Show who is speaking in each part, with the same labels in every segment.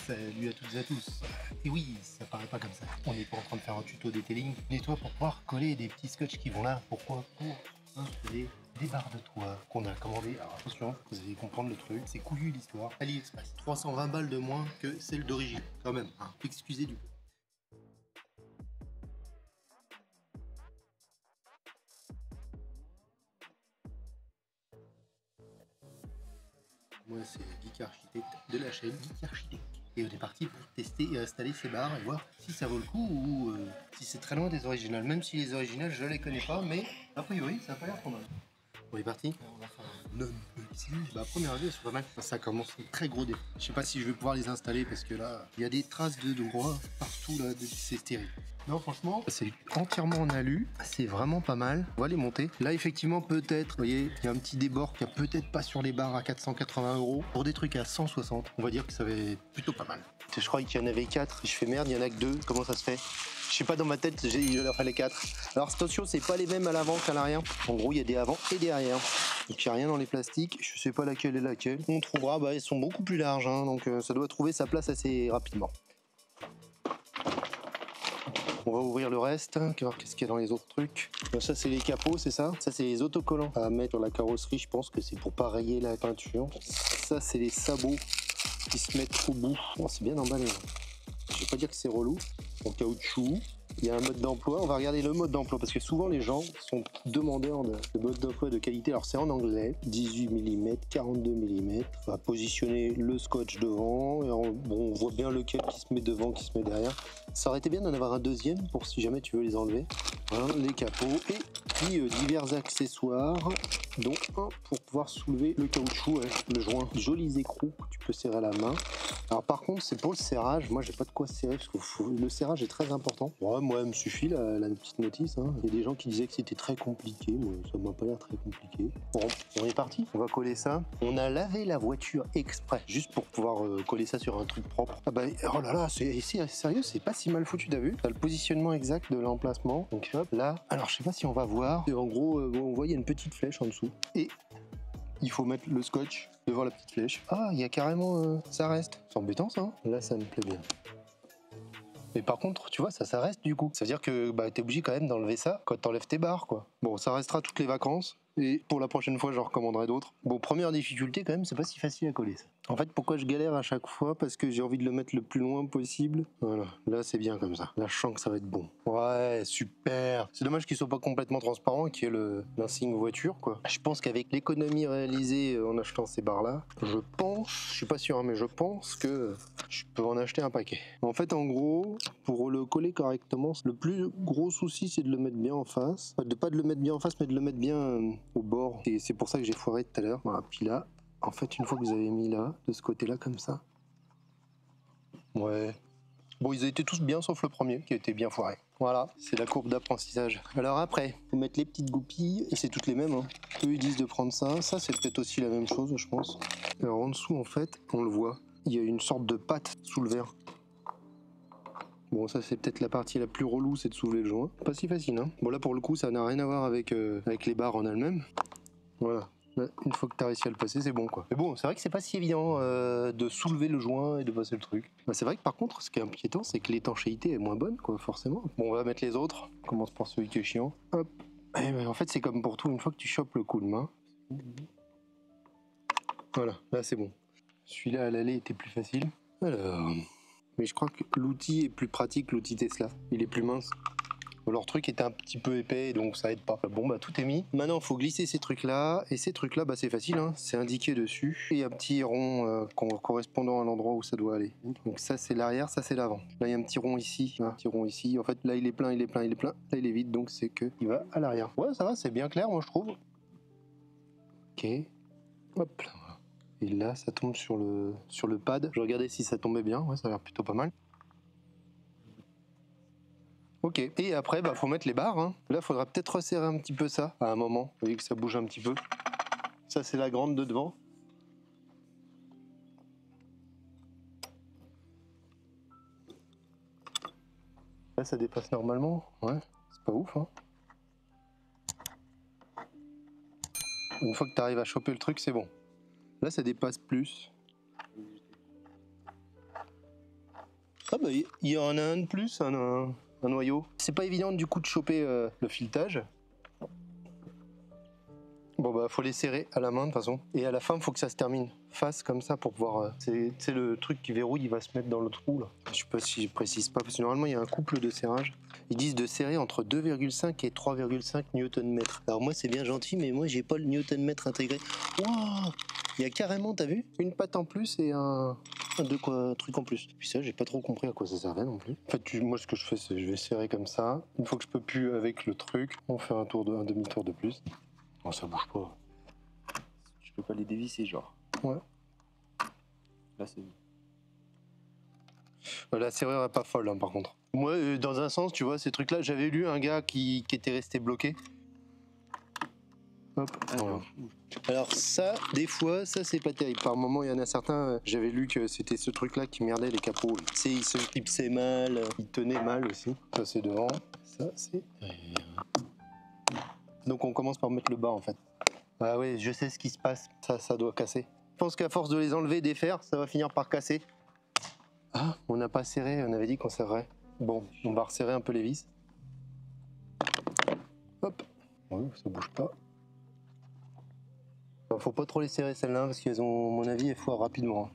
Speaker 1: Salut à toutes et à tous. Et oui, ça paraît pas comme ça. On n'est pas en train de faire un tuto detailing. Nettoie pour pouvoir coller des petits scotch qui vont là. Pourquoi? Pour installer des barres de toit qu'on a commandées. Alors attention, vous allez comprendre le truc. C'est couillu l'histoire. AliExpress. 320 balles de moins que celle d'origine. Quand même, hein. Excusez du peu. Moi, c'est Geek Architect de la chaîne Geek Architect. Et on est parti pour tester et installer ces barres et voir si ça vaut le coup ou si c'est très loin des originales. Même si les originales, je les connais pas, mais a priori, ça a pas l'air trop mal. On est parti. On va faire un non-unboxing. Bah, à première vue, elles sont pas mal. Ça commence très gros défaut. Je sais pas si je vais pouvoir les installer parce que là, il y a des traces de doigts partout là, c'est stérile. Non, franchement, c'est entièrement en alu. C'est vraiment pas mal. On va les monter. Là, effectivement, peut-être, vous voyez, il y a un petit débord qu'il n'y a peut-être pas sur les barres à 480 €. Pour des trucs à 160, on va dire que ça va être plutôt pas mal. Je crois qu'il y en avait 4. Je fais merde, il y en a que 2. Comment ça se fait? Je sais pas, dans ma tête, il en fallait 4. Alors attention, c'est pas les mêmes à l'avant qu'à l'arrière. En gros, il y a des avant et des arrière. Donc il n'y a rien dans les plastiques. Je sais pas laquelle est laquelle. On trouvera, bah, elles sont beaucoup plus larges, hein, donc ça doit trouver sa place assez rapidement. On va ouvrir le reste, voir qu'est-ce qu'il y a dans les autres trucs. Donc ça, c'est les capots, c'est ça? Ça, c'est les autocollants à mettre sur la carrosserie. Je pense que c'est pour pas rayer la peinture. Ça, c'est les sabots qui se mettent au bout. Oh, c'est bien emballé. Je vais pas dire que c'est relou. En caoutchouc. Il y a un mode d'emploi. On va regarder le mode d'emploi parce que souvent les gens sont demandeurs de mode d'emploi de qualité. Alors c'est en anglais, 18 mm, 42 mm. On va positionner le scotch devant. Et on voit bien lequel qui se met devant, qui se met derrière. Ça aurait été bien d'en avoir un deuxième pour si jamais tu veux les enlever. Voilà, les capots et puis divers accessoires, dont un pour pouvoir soulever le caoutchouc, le joint. Jolis écrous que tu peux serrer à la main. Alors par contre, c'est pour le serrage. Moi, j'ai pas de quoi serrer parce que le serrage est très important. Ouais, moi, il me suffit la petite notice. Hein. Il y a des gens qui disaient que c'était très compliqué. Moi, ça m'a pas l'air très compliqué. Bon, on est parti. On va coller ça. On a lavé la voiture exprès, juste pour pouvoir coller ça sur un truc propre. Ah bah, oh là là, c'est sérieux, c'est pas si mal foutu, t'as vu? T'as le positionnement exact de l'emplacement. Donc hop, là. Alors, je sais pas si on va voir. Et en gros, on voit, il y a une petite flèche en dessous. Et il faut mettre le scotch devant la petite flèche. Ah, il y a carrément... ça reste. C'est embêtant, ça. Hein, là, ça me plaît bien. Mais par contre, tu vois, ça reste du coup. Ça veut dire que bah, t'es obligé quand même d'enlever ça quand t'enlèves tes barres, quoi. Bon, ça restera toutes les vacances. Et pour la prochaine fois, j'en recommanderai d'autres. Bon, première difficulté quand même, c'est pas si facile à coller ça. En fait, pourquoi je galère à chaque fois? Parce que j'ai envie de le mettre le plus loin possible. Voilà, là c'est bien comme ça. Là je sens que ça va être bon. Ouais, super. C'est dommage qu'il soit pas complètement transparent et qu'il y ait l'insigne voiture, quoi. Je pense qu'avec l'économie réalisée en achetant ces barres-là, je suis pas sûr, hein, mais je pense que je peux en acheter un paquet. En fait, en gros, pour le coller correctement, le plus gros souci, c'est de le mettre bien en face. Pas de le mettre bien en face, mais de le mettre bien au bord. Et c'est pour ça que j'ai foiré tout à l'heure. Voilà, puis là, en fait, une fois que vous avez mis là, de ce côté-là, comme ça. Ouais. Bon, ils étaient tous bien, sauf le premier, qui a été bien foiré. Voilà, c'est la courbe d'apprentissage. Alors après, faut mettre les petites goupilles, et c'est toutes les mêmes. Hein. Eux, ils disent de prendre ça. Ça, c'est peut-être aussi la même chose, je pense. Alors en dessous, en fait, on le voit. Il y a une sorte de patte sous le verre. Bon, ça c'est peut-être la partie la plus relou, c'est de soulever le joint. Pas si facile, hein. Bon là pour le coup, ça n'a rien à voir avec les barres en elles-mêmes. Voilà. Là, une fois que tu as réussi à le passer, c'est bon quoi. Mais bon, c'est vrai que c'est pas si évident de soulever le joint et de passer le truc. Bah, c'est vrai que par contre, ce qui est inquiétant, c'est que l'étanchéité est moins bonne, quoi, forcément. Bon, on va mettre les autres. On commence par celui qui est chiant. Hop. Et ben, en fait, c'est comme pour tout, une fois que tu chopes le coup de main. Voilà, là c'est bon. Celui-là à l'aller était plus facile. Alors. Mais je crois que l'outil est plus pratique, l'outil Tesla. Il est plus mince. Leur truc était un petit peu épais, donc ça aide pas. Bon, bah tout est mis. Maintenant, il faut glisser ces trucs-là. Et ces trucs-là, bah c'est facile, hein. C'est indiqué dessus. Et un petit rond correspondant à l'endroit où ça doit aller. Donc ça, c'est l'arrière, ça, c'est l'avant. Là, il y a un petit rond ici. Un petit rond ici. En fait, là, il est plein, il est plein, il est plein. Là, il est vide, donc c'est que il va à l'arrière. Ouais, ça va, c'est bien clair, moi, je trouve. Ok. Hop là. Et là, ça tombe sur le pad. Je regardais si ça tombait bien. Ouais, ça a l'air plutôt pas mal. Ok. Et après, bah, faut mettre les barres. Hein. Là, faudra peut-être resserrer un petit peu ça à un moment. Vous voyez que ça bouge un petit peu. Ça, c'est la grande de devant. Là, là ça dépasse normalement. Ouais, c'est pas ouf hein. Une fois que tu arrives à choper le truc, c'est bon. Là ça dépasse plus. Ah bah il y en a un de plus, un noyau. C'est pas évident du coup de choper le filetage. Bon bah faut les serrer à la main de toute façon. Et à la fin il faut que ça se termine face comme ça pour pouvoir... c'est le truc qui verrouille, il va se mettre dans le trou là. Je sais pas si je précise pas, parce que normalement il y a un couple de serrage. Ils disent de serrer entre 2,5 et 3,5 Nm. Alors moi c'est bien gentil mais moi j'ai pas le Nm intégré. Waouh, il y a carrément, t'as vu, une patte en plus et un truc en plus. Puis ça j'ai pas trop compris à quoi ça servait non plus. En fait moi ce que je fais c'est je vais serrer comme ça. Une fois que je peux plus avec le truc, on fait un demi-tour de plus. Oh, ça bouge pas.
Speaker 2: Je peux pas les dévisser, genre.
Speaker 1: Ouais.
Speaker 2: Là, c'est...
Speaker 1: La serrure est pas folle, hein, par contre. Moi, dans un sens, tu vois, ces trucs-là, j'avais lu un gars qui était resté bloqué. Hop. Voilà. Alors ça, des fois, ça c'est pas terrible. Par moment, il y en a certains, j'avais lu que c'était ce truc-là qui merdait les capots. Tu sais, il se clipsait mal, il tenait mal aussi. Ça c'est devant, ça c'est... Donc on commence par mettre le bas en fait. Ah oui, je sais ce qui se passe, ça doit casser. Je pense qu'à force de les enlever, défaire, ça va finir par casser. Ah, on n'a pas serré, on avait dit qu'on serrait. Bon, on va resserrer un peu les vis. Hop, ouais, ça bouge pas. Faut pas trop les serrer celles-là parce qu'elles ont, à mon avis, elles foirent rapidement.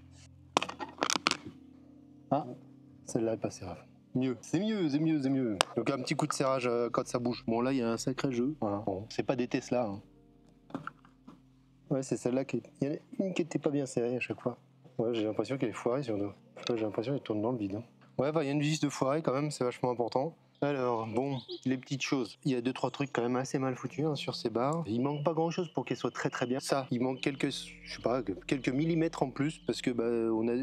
Speaker 1: Ah, celle-là est pas serrée. Mieux, c'est mieux, c'est mieux, c'est mieux. Donc un petit coup de serrage quand ça bouge. Bon là il y a un sacré jeu. Voilà. Bon, c'est pas des Tesla. Hein. Ouais, c'est celle-là qui... Il y en a une qui était pas bien serrée à chaque fois. Ouais, j'ai l'impression qu'elle est foirée sur nous. J'ai l'impression qu'elle tourne dans le vide. Hein. Ouais, bah, il y a une vis de foirée quand même, c'est vachement important. Alors, bon, les petites choses. Il y a 2-3 trucs quand même assez mal foutus hein, sur ces barres. Il manque pas grand chose pour qu'elles soient très très bien. Ça, il manque quelques, je sais pas, quelques millimètres en plus parce que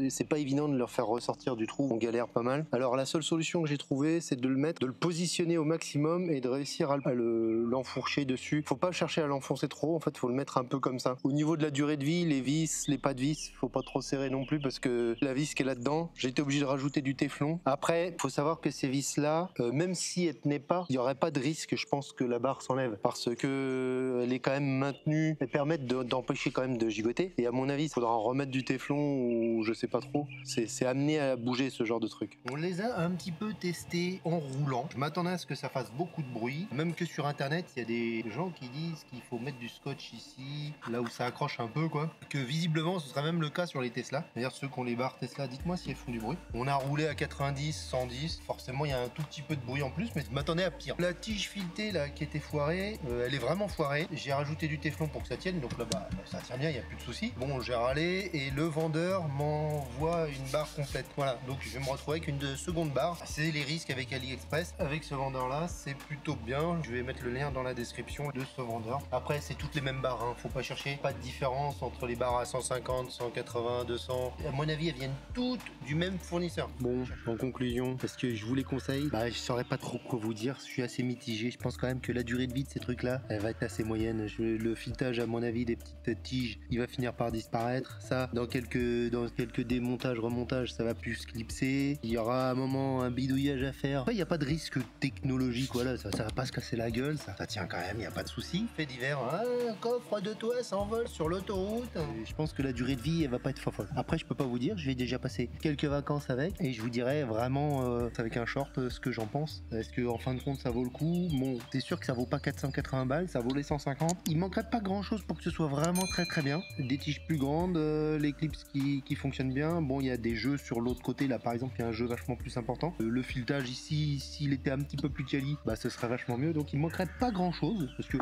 Speaker 1: c'est pas évident de leur faire ressortir du trou. On galère pas mal. Alors la seule solution que j'ai trouvée, c'est de le mettre, de le positionner au maximum et de réussir à l'enfourcher dessus. Faut pas chercher à l'enfoncer trop. En fait, faut le mettre un peu comme ça. Au niveau de la durée de vie, les vis, les pas de vis, faut pas trop serrer non plus parce que la vis qui est là-dedans, j'ai été obligé de rajouter du téflon. Après, faut savoir que ces vis-là, même si elle tenait pas, il n'y aurait pas de risque, je pense, que la barre s'enlève parce que elle est quand même maintenue, elles permettent d'empêcher quand même de gigoter. Et à mon avis, il faudra en remettre du téflon ou je sais pas trop. C'est amené à bouger ce genre de truc. On les a un petit peu testés en roulant. Je m'attendais à ce que ça fasse beaucoup de bruit. Même que sur internet, il y a des gens qui disent qu'il faut mettre du scotch ici, là où ça accroche un peu quoi. Que visiblement, ce sera même le cas sur les Tesla. D'ailleurs, ceux qui ont les barres Tesla, dites-moi si elles font du bruit. On a roulé à 90, 110. Forcément, il y a un tout petit peu de bruit en plus, mais je m'attendais à pire. La tige filetée là qui était foirée, elle est vraiment foirée. J'ai rajouté du téflon pour que ça tienne, donc là bah ça tient bien, il n'y a plus de soucis. Bon, j'ai râlé et le vendeur m'envoie une barre complète. Voilà, donc je vais me retrouver avec une seconde barre. C'est les risques avec AliExpress. Avec ce vendeur là, c'est plutôt bien. Je vais mettre le lien dans la description de ce vendeur. Après, c'est toutes les mêmes barres, hein. Faut pas chercher, pas de différence entre les barres à 150, 180, 200. À mon avis, elles viennent toutes du même fournisseur. Bon, en conclusion, parce que je vous les conseille, je saurais pas trop quoi vous dire, je suis assez mitigé. Je pense quand même que la durée de vie de ces trucs là, elle va être assez moyenne. Le filetage à mon avis des petites tiges, il va finir par disparaître. Ça, dans quelques démontages, remontages, ça va plus se clipser. Il y aura un moment un bidouillage à faire. Il n'y a pas de risque technologique, voilà, ça va pas se casser la gueule, ça tient quand même, il n'y a pas de souci. Fait divers, un coffre de toit s'envole sur l'autoroute. Je pense que la durée de vie, elle va pas être folle. Après, je peux pas vous dire, je vais déjà passer quelques vacances avec et je vous dirai vraiment avec un short ce que j'en pense. Est-ce que en fin de compte ça vaut le coup? Bon, c'est sûr que ça vaut pas 480 balles, ça vaut les 150. Il manquerait pas grand chose pour que ce soit vraiment très très bien. Des tiges plus grandes, les clips qui fonctionnent bien. Bon, il y a des jeux sur l'autre côté, là par exemple, il y a un jeu vachement plus important. Le filetage ici, s'il était un petit peu plus quali, ce serait vachement mieux. Donc il manquerait pas grand chose parce que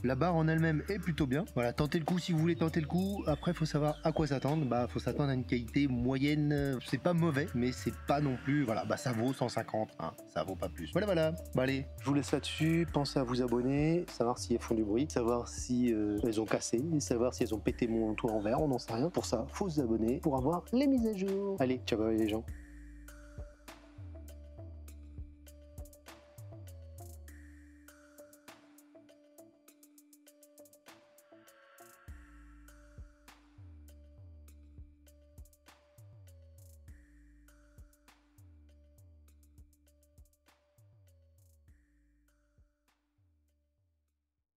Speaker 1: la barre en elle-même est plutôt bien. Voilà, tentez le coup si vous voulez tenter le coup. Après, faut savoir à quoi s'attendre. Faut s'attendre à une qualité moyenne. C'est pas mauvais, mais c'est pas non plus. Voilà, ça vaut 150. Hein, ça vaut pas plus. Voilà. Bon, allez, je vous laisse là-dessus. Pensez à vous abonner, savoir si elles font du bruit, savoir si elles ont cassé, savoir si elles ont pété mon toit en verre. On n'en sait rien. Pour ça, faut vous abonner pour avoir les mises à jour. Allez, ciao, bye les gens.